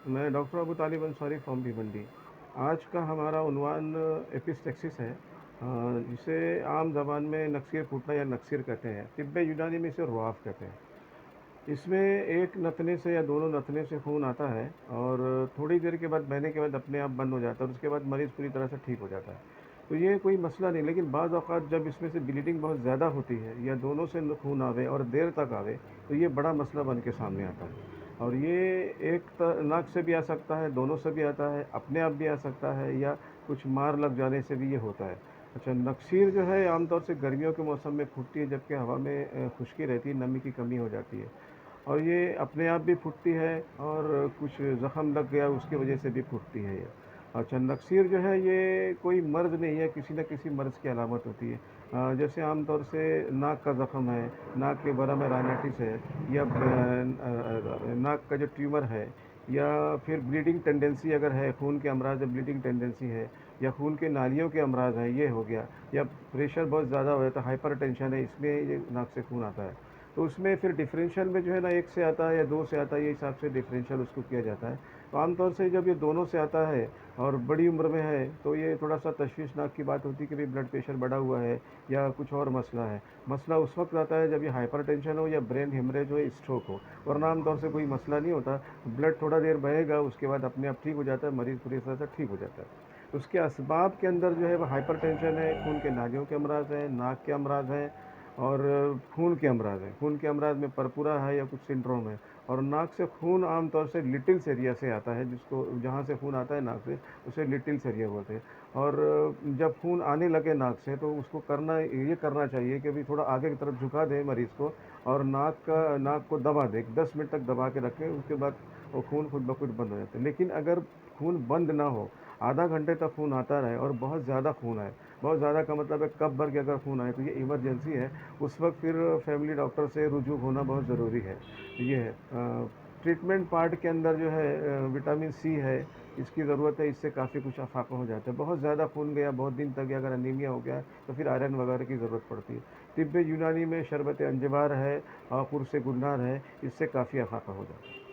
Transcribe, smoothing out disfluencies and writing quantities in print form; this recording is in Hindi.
मैं doctor Abu Talib Ansari from Bhiwandi. आज का हमारा उन्वान एपिस्टेक्सिस है, जिसे आम ज़बान में नक्सीर फूटना या नक्सीर कहते हैं। तिब्बे यूनानी में इसे रुआफ कहते हैं। इसमें एक नथने से या दोनों नथने से खून आता है और थोड़ी देर के बाद, बहने के बाद अपने आप बंद हो जाता है और उसके बाद मरीज़ पूरी तरह से ठीक हो जाता है। तो ये कोई मसला नहीं, लेकिन बाज़ औक़ात जब इसमें से ब्लीडिंग बहुत ज़्यादा होती है या दोनों से खून आवे और देर तक आवे, तो ये बड़ा मसला बन के सामने आता है। और ये एक नाक से भी आ सकता है, दोनों से भी आता है, अपने आप भी आ सकता है, या कुछ मार लग जाने से भी ये होता है। अच्छा, नक्सीर जो है आमतौर से गर्मियों के मौसम में फूटती है, जबकि हवा में खुश्की रहती है, नमी की कमी हो जाती है। और ये अपने आप भी फूटती है और कुछ ज़ख़म लग गया उसकी वजह से भी फूटती है ये। अच्छा, नक्सीर जो है ये कोई मर्ज़ नहीं है, किसी न किसी मर्ज़ की अलामत होती है। जैसे आम तौर से नाक का ज़ख़म है, नाक के बरा में राइनाइटिस है, या नाक का जो ट्यूमर है, या फिर ब्लीडिंग टेंडेंसी अगर है, खून के अमराज़ में ब्लीडिंग टेंडेंसी है, या खून के नालियों के अमराज़ हैं, ये हो गया, या प्रेशर बहुत ज़्यादा हो जाता है, हाइपरटेंशन है, इसमें ये नाक से खून आता है। तो उसमें फिर डिफरेंशियल में जो है ना, 1 से आता है या 2 से आता है, ये हिसाब से डिफरेंशियल उसको किया जाता है। तो आमतौर से जब ये दोनों से आता है और बड़ी उम्र में है, तो ये थोड़ा-सा तशवीशनाक की बात होती है कि भई ब्लड प्रेशर बढ़ा हुआ है या कुछ और मसला है। मसला उस वक़्त आता है जब ये हाइपरटेंशन हो या ब्रेन हेमरेज हो या स्ट्रोक हो, वरना आम तौर से कोई मसला नहीं होता। ब्लड थोड़ा देर बहेगा, उसके बाद अपने आप ठीक हो जाता है, मरीज़ पूरी तरह से ठीक हो जाता है। उसके असबाब के अंदर जो है वो हाइपरटेंशन है, खून के नालियों के अमराज़ हैं, नाक के अमराज़ हैं, और खून के अमराज़ हैं। खून के अमराज़ में परपुरा है या कुछ सिंड्रोम है। और नाक से खून आम तौर से लिटिल्स एरिया से आता है, जिसको जहाँ से खून आता है नाक से, उसे लिटिल्स एरिया बोलते हैं। और जब खून आने लगे नाक से, तो उसको ये करना चाहिए कि भई थोड़ा आगे की तरफ झुका दें मरीज़ को, और नाक को दबा दें, 10 मिनट तक दबा के रखें, उसके बाद वो खून खुद ब खुद बंद हो जाता है। लेकिन अगर खून बंद ना हो, आधा घंटे तक खून आता रहे और बहुत ज़्यादा खून आए, बहुत ज़्यादा का मतलब है कप भर के अगर खून आए, तो ये इमरजेंसी है। उस वक़्त फिर फैमिली डॉक्टर से रुजू होना बहुत ज़रूरी है। ये है ट्रीटमेंट पार्ट के अंदर जो है, विटामिन सी है, इसकी ज़रूरत है, इससे काफ़ी कुछ अफ़ाक़ा हो जाता है। बहुत ज़्यादा खून गया, बहुत दिन तक गया, अगर अनीमिया हो गया, तो फिर आयरन वगैरह की ज़रूरत पड़ती है। तिब्बे यूनानी में शरबत अंजबार है और कुर्से गुन्नार है, इससे काफ़ी अफ़ाक़ा हो जाता है।